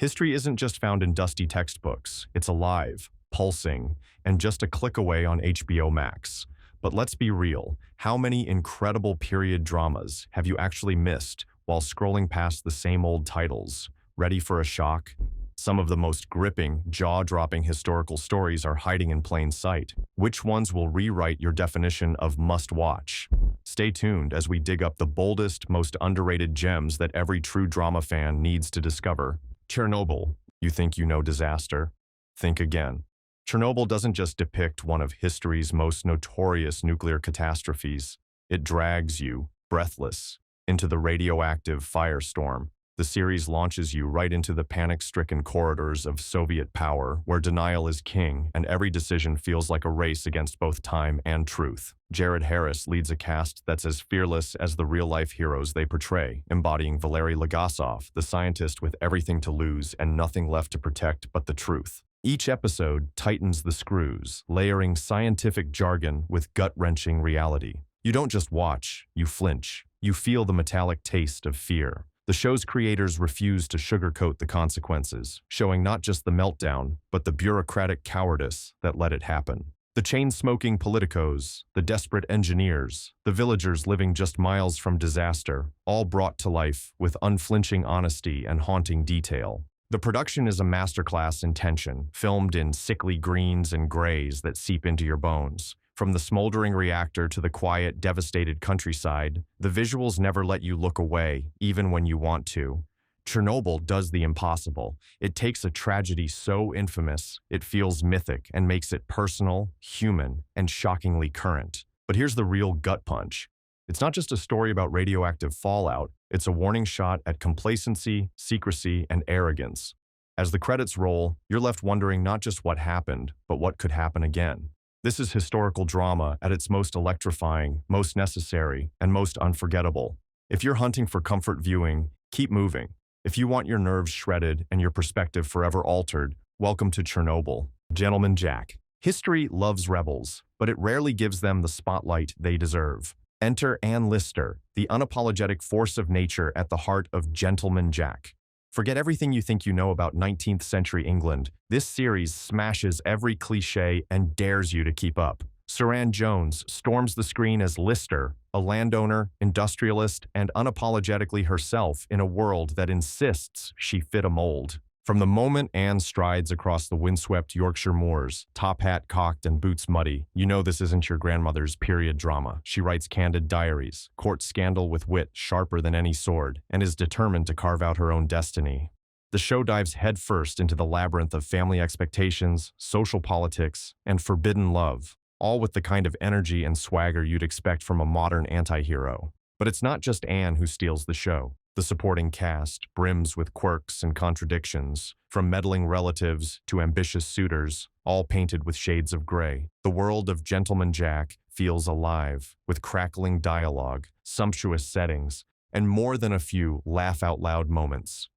History isn't just found in dusty textbooks, it's alive, pulsing, and just a click away on HBO Max. But let's be real, how many incredible period dramas have you actually missed while scrolling past the same old titles? Ready for a shock? Some of the most gripping, jaw-dropping historical stories are hiding in plain sight. Which ones will rewrite your definition of must-watch? Stay tuned as we dig up the boldest, most underrated gems that every true drama fan needs to discover. Chernobyl. You think you know disaster? Think again. Chernobyl doesn't just depict one of history's most notorious nuclear catastrophes. It drags you, breathless, into the radioactive firestorm. The series launches you right into the panic-stricken corridors of Soviet power, where denial is king and every decision feels like a race against both time and truth. Jared Harris leads a cast that's as fearless as the real-life heroes they portray, embodying Valery Legasov, the scientist with everything to lose and nothing left to protect but the truth. Each episode tightens the screws, layering scientific jargon with gut-wrenching reality. You don't just watch, you flinch. You feel the metallic taste of fear. The show's creators refuse to sugarcoat the consequences, showing not just the meltdown, but the bureaucratic cowardice that let it happen. The chain-smoking politicos, the desperate engineers, the villagers living just miles from disaster, all brought to life with unflinching honesty and haunting detail. The production is a masterclass in tension, filmed in sickly greens and grays that seep into your bones. From the smoldering reactor to the quiet, devastated countryside, the visuals never let you look away, even when you want to. Chernobyl does the impossible. It takes a tragedy so infamous, it feels mythic and makes it personal, human, and shockingly current. But here's the real gut punch. It's not just a story about radioactive fallout, it's a warning shot at complacency, secrecy, and arrogance. As the credits roll, you're left wondering not just what happened, but what could happen again. This is historical drama at its most electrifying, most necessary, and most unforgettable. If you're hunting for comfort viewing, keep moving. If you want your nerves shredded and your perspective forever altered, welcome to Chernobyl. Gentleman Jack. History loves rebels, but it rarely gives them the spotlight they deserve. Enter Anne Lister, the unapologetic force of nature at the heart of Gentleman Jack. Forget everything you think you know about 19th century England. This series smashes every cliché and dares you to keep up. Suran Jones storms the screen as Lister, a landowner, industrialist, and unapologetically herself in a world that insists she fit a mold. From the moment Anne strides across the windswept Yorkshire moors, top hat cocked and boots muddy, you know this isn't your grandmother's period drama. She writes candid diaries, courts scandal with wit sharper than any sword, and is determined to carve out her own destiny. The show dives headfirst into the labyrinth of family expectations, social politics, and forbidden love, all with the kind of energy and swagger you'd expect from a modern anti-hero. But it's not just Anne who steals the show. The supporting cast brims with quirks and contradictions, from meddling relatives to ambitious suitors, all painted with shades of gray. The world of Gentleman Jack feels alive, with crackling dialogue, sumptuous settings, and more than a few laugh-out-loud moments.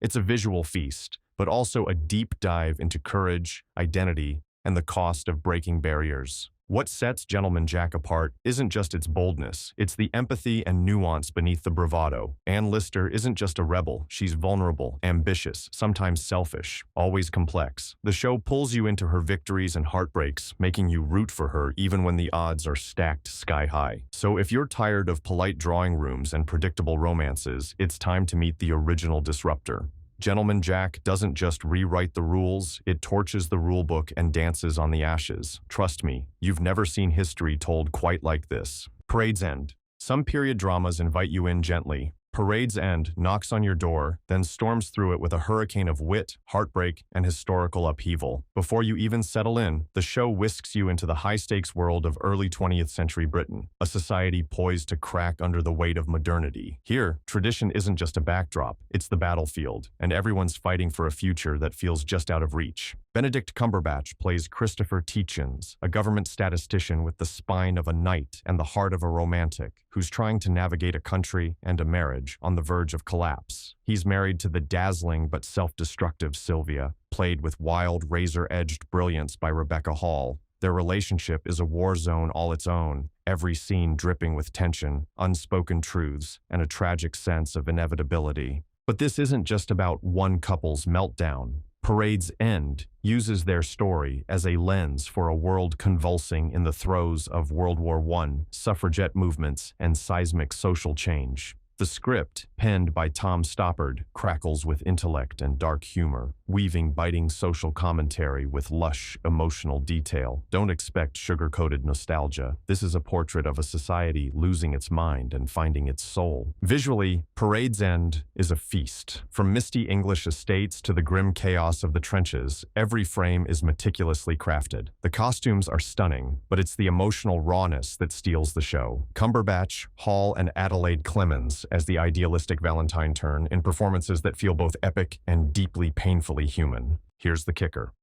It's a visual feast, but also a deep dive into courage, identity, and the cost of breaking barriers. What sets Gentleman Jack apart isn't just its boldness, it's the empathy and nuance beneath the bravado. Anne Lister isn't just a rebel, she's vulnerable, ambitious, sometimes selfish, always complex. The show pulls you into her victories and heartbreaks, making you root for her even when the odds are stacked sky high. So if you're tired of polite drawing rooms and predictable romances, it's time to meet the original disruptor. Gentleman Jack doesn't just rewrite the rules, it torches the rulebook and dances on the ashes. Trust me, you've never seen history told quite like this. Parade's End. Some period dramas invite you in gently. Parade's End knocks on your door, then storms through it with a hurricane of wit, heartbreak, and historical upheaval. Before you even settle in, the show whisks you into the high-stakes world of early 20th century Britain, a society poised to crack under the weight of modernity. Here, tradition isn't just a backdrop, it's the battlefield, and everyone's fighting for a future that feels just out of reach. Benedict Cumberbatch plays Christopher Tietjens, a government statistician with the spine of a knight and the heart of a romantic, who's trying to navigate a country and a marriage on the verge of collapse. He's married to the dazzling but self-destructive Sylvia, played with wild, razor-edged brilliance by Rebecca Hall. Their relationship is a war zone all its own, every scene dripping with tension, unspoken truths, and a tragic sense of inevitability. But this isn't just about one couple's meltdown. Parade's End uses their story as a lens for a world convulsing in the throes of World War I, suffragette movements, and seismic social change. The script, penned by Tom Stoppard, crackles with intellect and dark humor, weaving biting social commentary with lush, emotional detail. Don't expect sugar-coated nostalgia. This is a portrait of a society losing its mind and finding its soul. Visually, Parade's End is a feast. From misty English estates to the grim chaos of the trenches, every frame is meticulously crafted. The costumes are stunning, but it's the emotional rawness that steals the show. Cumberbatch, Hall, and Adelaide Clemens as the idealistic Valentine turn in performances that feel both epic and deeply painfully human. Here's the kicker.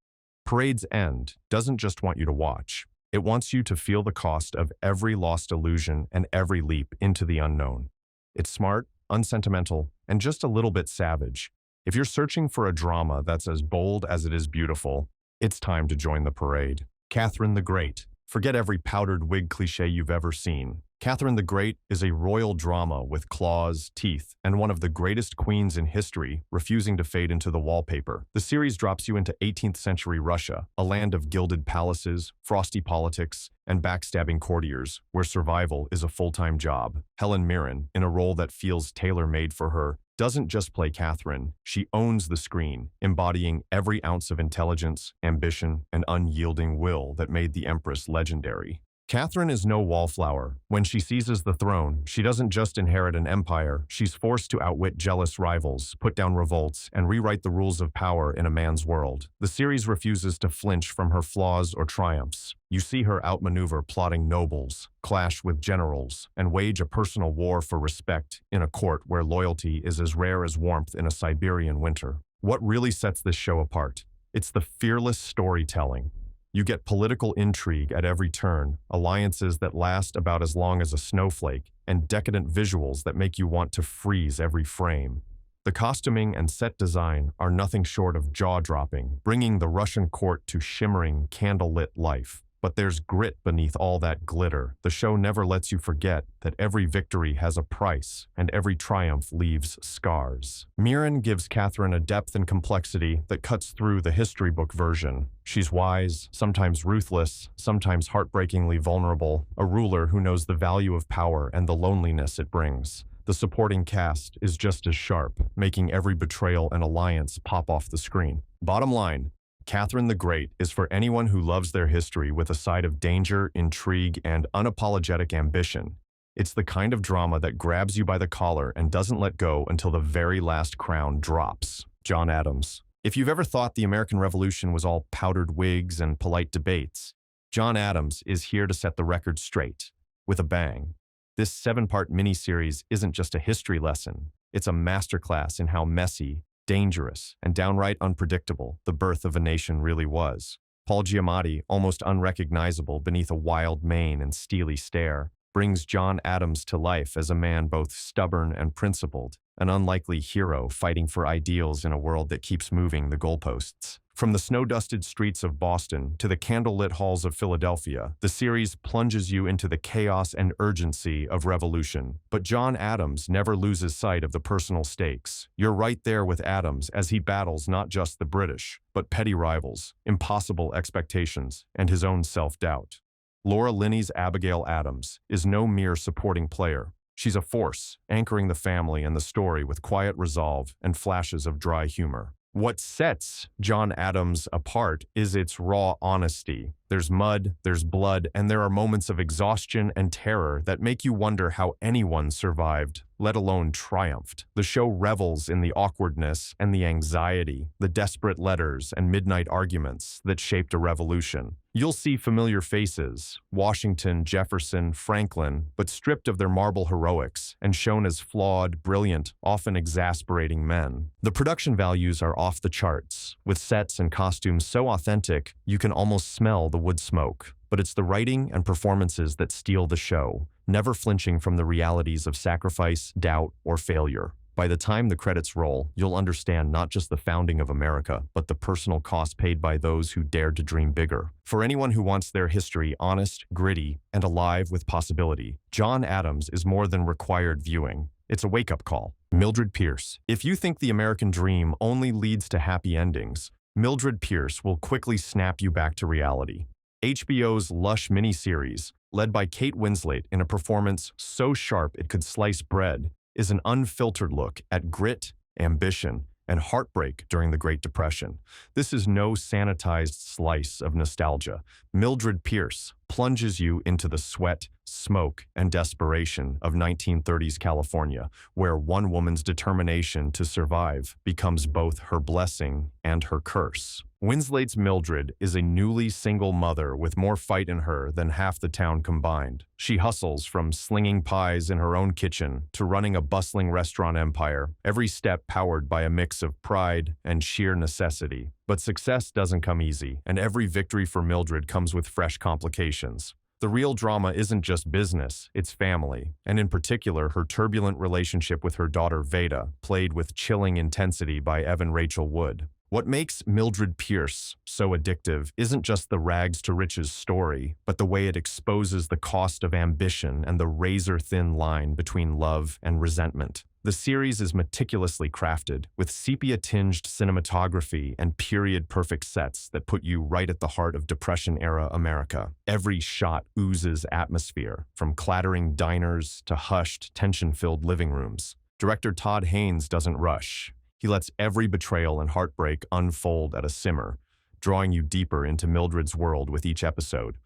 Parade's End doesn't just want you to watch. It wants you to feel the cost of every lost illusion and every leap into the unknown. It's smart, unsentimental, and just a little bit savage. If you're searching for a drama that's as bold as it is beautiful, it's time to join the parade. Catherine the Great. Forget every powdered wig cliché you've ever seen. Catherine the Great is a royal drama with claws, teeth, and one of the greatest queens in history refusing to fade into the wallpaper. The series drops you into 18th century Russia, a land of gilded palaces, frosty politics, and backstabbing courtiers, where survival is a full-time job. Helen Mirren, in a role that feels tailor-made for her, doesn't just play Catherine, she owns the screen, embodying every ounce of intelligence, ambition, and unyielding will that made the Empress legendary. Catherine is no wallflower. When she seizes the throne, she doesn't just inherit an empire, she's forced to outwit jealous rivals, put down revolts, and rewrite the rules of power in a man's world. The series refuses to flinch from her flaws or triumphs. You see her outmaneuver plotting nobles, clash with generals, and wage a personal war for respect in a court where loyalty is as rare as warmth in a Siberian winter. What really sets this show apart? It's the fearless storytelling. You get political intrigue at every turn, alliances that last about as long as a snowflake, and decadent visuals that make you want to freeze every frame. The costuming and set design are nothing short of jaw-dropping, bringing the Russian court to shimmering, candlelit life. But there's grit beneath all that glitter. The show never lets you forget that every victory has a price, and every triumph leaves scars. Mirren gives Catherine a depth and complexity that cuts through the history book version. She's wise, sometimes ruthless, sometimes heartbreakingly vulnerable, a ruler who knows the value of power and the loneliness it brings. The supporting cast is just as sharp, making every betrayal and alliance pop off the screen. Bottom line, Catherine the Great is for anyone who loves their history with a side of danger, intrigue, and unapologetic ambition. It's the kind of drama that grabs you by the collar and doesn't let go until the very last crown drops. John Adams. If you've ever thought the American Revolution was all powdered wigs and polite debates, John Adams is here to set the record straight, with a bang. This 7-part miniseries isn't just a history lesson. It's a masterclass in how messy, dangerous, and downright unpredictable the birth of a nation really was. Paul Giamatti, almost unrecognizable beneath a wild mane and steely stare, brings John Adams to life as a man both stubborn and principled, an unlikely hero fighting for ideals in a world that keeps moving the goalposts. From the snow-dusted streets of Boston to the candlelit halls of Philadelphia, the series plunges you into the chaos and urgency of revolution. But John Adams never loses sight of the personal stakes. You're right there with Adams as he battles not just the British, but petty rivals, impossible expectations, and his own self-doubt. Laura Linney's Abigail Adams is no mere supporting player. She's a force, anchoring the family and the story with quiet resolve and flashes of dry humor. What sets John Adams apart is its raw honesty. There's mud, there's blood, and there are moments of exhaustion and terror that make you wonder how anyone survived, let alone triumphed. The show revels in the awkwardness and the anxiety, the desperate letters and midnight arguments that shaped a revolution. You'll see familiar faces, Washington, Jefferson, Franklin, but stripped of their marble heroics and shown as flawed, brilliant, often exasperating men. The production values are off the charts, with sets and costumes so authentic you can almost smell the wood smoke. But it's the writing and performances that steal the show, never flinching from the realities of sacrifice, doubt, or failure. By the time the credits roll, you'll understand not just the founding of America, but the personal cost paid by those who dared to dream bigger. For anyone who wants their history honest, gritty, and alive with possibility, John Adams is more than required viewing. It's a wake-up call. Mildred Pierce. If you think the American dream only leads to happy endings, Mildred Pierce will quickly snap you back to reality. HBO's lush miniseries, led by Kate Winslet in a performance so sharp it could slice bread, is an unfiltered look at grit, ambition, and heartbreak during the Great Depression. This is no sanitized slice of nostalgia. Mildred Pierce plunges you into the sweat, smoke, and desperation of 1930s California, where one woman's determination to survive becomes both her blessing and her curse. Winslet's Mildred is a newly single mother with more fight in her than half the town combined. She hustles from slinging pies in her own kitchen to running a bustling restaurant empire, every step powered by a mix of pride and sheer necessity. But success doesn't come easy, and every victory for Mildred comes with fresh complications. The real drama isn't just business, it's family, and in particular her turbulent relationship with her daughter Veda, played with chilling intensity by Evan Rachel Wood. What makes Mildred Pierce so addictive isn't just the rags to riches story, but the way it exposes the cost of ambition and the razor-thin line between love and resentment. The series is meticulously crafted, with sepia-tinged cinematography and period-perfect sets that put you right at the heart of Depression-era America. Every shot oozes atmosphere, from clattering diners to hushed, tension-filled living rooms. Director Todd Haynes doesn't rush. He lets every betrayal and heartbreak unfold at a simmer, drawing you deeper into Mildred's world with each episode.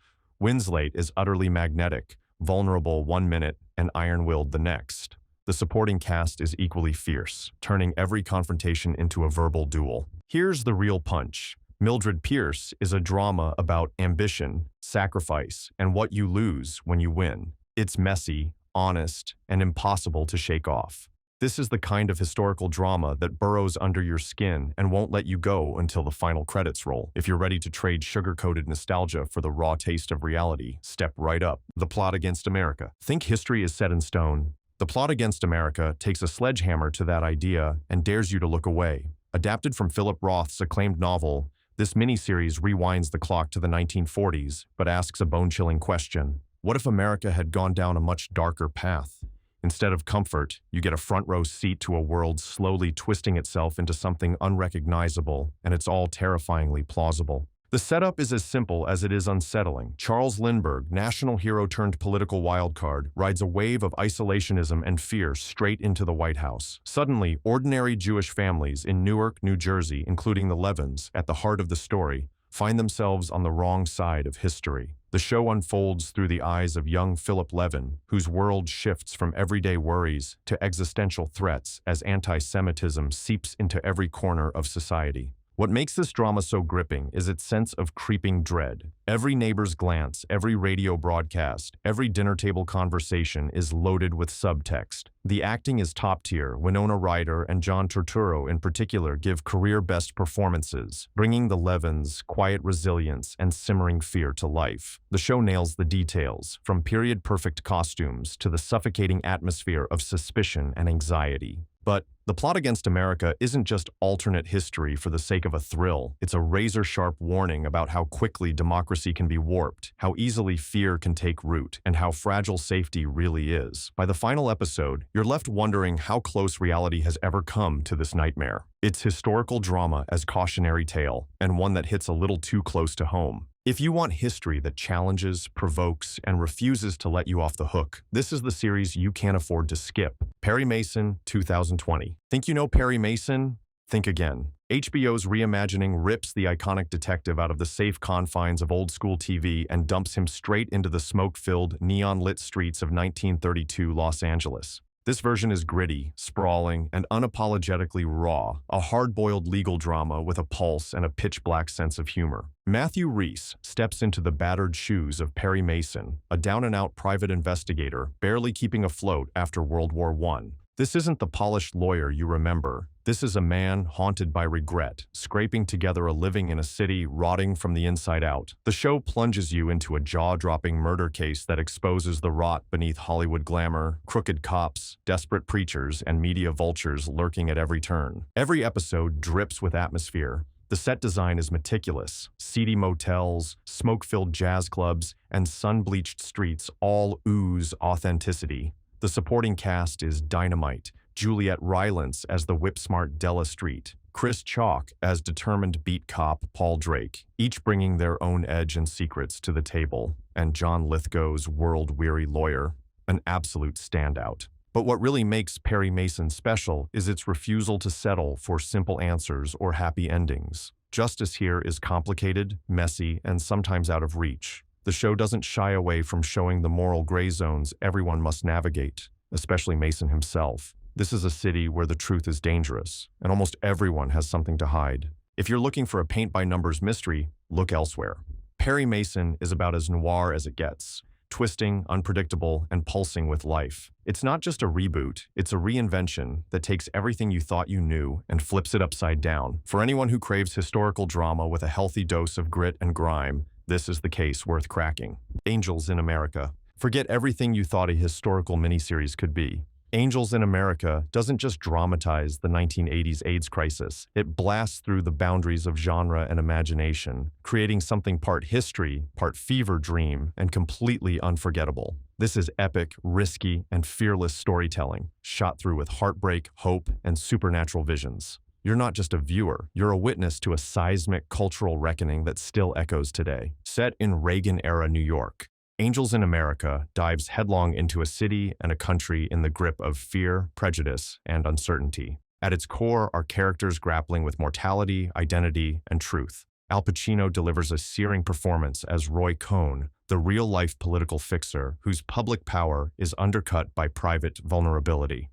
Winslet is utterly magnetic, vulnerable one minute and iron-willed the next. The supporting cast is equally fierce, turning every confrontation into a verbal duel. Here's the real punch. Mildred Pierce is a drama about ambition, sacrifice, and what you lose when you win. It's messy, honest, and impossible to shake off. This is the kind of historical drama that burrows under your skin and won't let you go until the final credits roll. If you're ready to trade sugar-coated nostalgia for the raw taste of reality, step right up. The plot against America. Think history is set in stone. The plot against America takes a sledgehammer to that idea and dares you to look away. Adapted from Philip Roth's acclaimed novel, this miniseries rewinds the clock to the 1940s, but asks a bone-chilling question. What if America had gone down a much darker path? Instead of comfort, you get a front-row seat to a world slowly twisting itself into something unrecognizable, and it's all terrifyingly plausible. The setup is as simple as it is unsettling. Charles Lindbergh, national hero turned political wildcard, rides a wave of isolationism and fear straight into the White House. Suddenly, ordinary Jewish families in Newark, New Jersey, including the Levins, at the heart of the story, find themselves on the wrong side of history. The show unfolds through the eyes of young Philip Levin, whose world shifts from everyday worries to existential threats as anti-Semitism seeps into every corner of society. What makes this drama so gripping is its sense of creeping dread. Every neighbor's glance, every radio broadcast, every dinner table conversation is loaded with subtext. The acting is top tier. Winona Ryder and John Turturro in particular give career-best performances, bringing the Levins' quiet resilience and simmering fear to life. The show nails the details, from period-perfect costumes to the suffocating atmosphere of suspicion and anxiety. But the plot against America isn't just alternate history for the sake of a thrill. It's a razor-sharp warning about how quickly democracy can be warped, how easily fear can take root, and how fragile safety really is. By the final episode, you're left wondering how close reality has ever come to this nightmare. It's historical drama as cautionary tale, and one that hits a little too close to home. If you want history that challenges, provokes, and refuses to let you off the hook, this is the series you can't afford to skip. Perry Mason, 2020. Think you know Perry Mason? Think again. HBO's reimagining rips the iconic detective out of the safe confines of old-school TV and dumps him straight into the smoke-filled, neon-lit streets of 1932 Los Angeles. This version is gritty, sprawling, and unapologetically raw, a hard-boiled legal drama with a pulse and a pitch-black sense of humor. Matthew Rhys steps into the battered shoes of Perry Mason, a down-and-out private investigator barely keeping afloat after World War I. This isn't the polished lawyer you remember. This is a man haunted by regret, scraping together a living in a city rotting from the inside out. The show plunges you into a jaw-dropping murder case that exposes the rot beneath Hollywood glamour, crooked cops, desperate preachers, and media vultures lurking at every turn. Every episode drips with atmosphere. The set design is meticulous. Seedy motels, smoke-filled jazz clubs, and sun-bleached streets all ooze authenticity. The supporting cast is dynamite. Juliet Rylance as the whip-smart Della Street, Chris Chalk as determined beat cop Paul Drake, each bringing their own edge and secrets to the table, and John Lithgow's world-weary lawyer, an absolute standout. But what really makes Perry Mason special is its refusal to settle for simple answers or happy endings. Justice here is complicated, messy, and sometimes out of reach. The show doesn't shy away from showing the moral gray zones everyone must navigate, especially Mason himself. This is a city where the truth is dangerous, and almost everyone has something to hide. If you're looking for a paint-by-numbers mystery, look elsewhere. Perry Mason is about as noir as it gets, twisting, unpredictable, and pulsing with life. It's not just a reboot, it's a reinvention that takes everything you thought you knew and flips it upside down. For anyone who craves historical drama with a healthy dose of grit and grime, this is the case worth cracking. Angels in America. Forget everything you thought a historical miniseries could be. Angels in America doesn't just dramatize the 1980s AIDS crisis, it blasts through the boundaries of genre and imagination, creating something part history, part fever dream, and completely unforgettable. This is epic, risky, and fearless storytelling, shot through with heartbreak, hope, and supernatural visions. You're not just a viewer, you're a witness to a seismic cultural reckoning that still echoes today. Set in Reagan-era New York, Angels in America dives headlong into a city and a country in the grip of fear, prejudice, and uncertainty. At its core are characters grappling with mortality, identity, and truth. Al Pacino delivers a searing performance as Roy Cohn, the real-life political fixer whose public power is undercut by private vulnerability.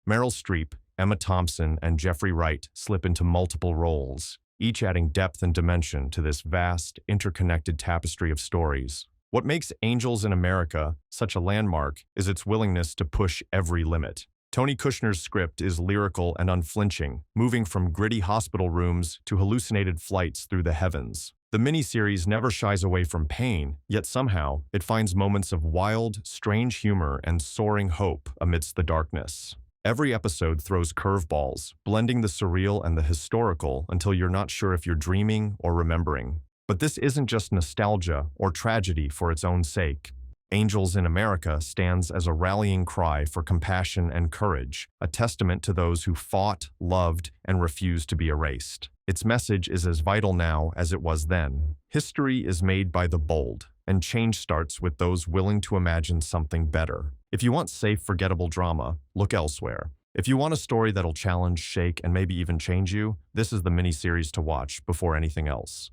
Meryl Streep, Emma Thompson, and Jeffrey Wright slip into multiple roles, each adding depth and dimension to this vast, interconnected tapestry of stories. What makes Angels in America such a landmark is its willingness to push every limit. Tony Kushner's script is lyrical and unflinching, moving from gritty hospital rooms to hallucinated flights through the heavens. The miniseries never shies away from pain, yet somehow it finds moments of wild, strange humor and soaring hope amidst the darkness. Every episode throws curveballs, blending the surreal and the historical until you're not sure if you're dreaming or remembering. But this isn't just nostalgia or tragedy for its own sake. Angels in America stands as a rallying cry for compassion and courage, a testament to those who fought, loved, and refused to be erased. Its message is as vital now as it was then. History is made by the bold, and change starts with those willing to imagine something better. If you want safe, forgettable drama, look elsewhere. If you want a story that'll challenge, shake, and maybe even change you, this is the miniseries to watch before anything else.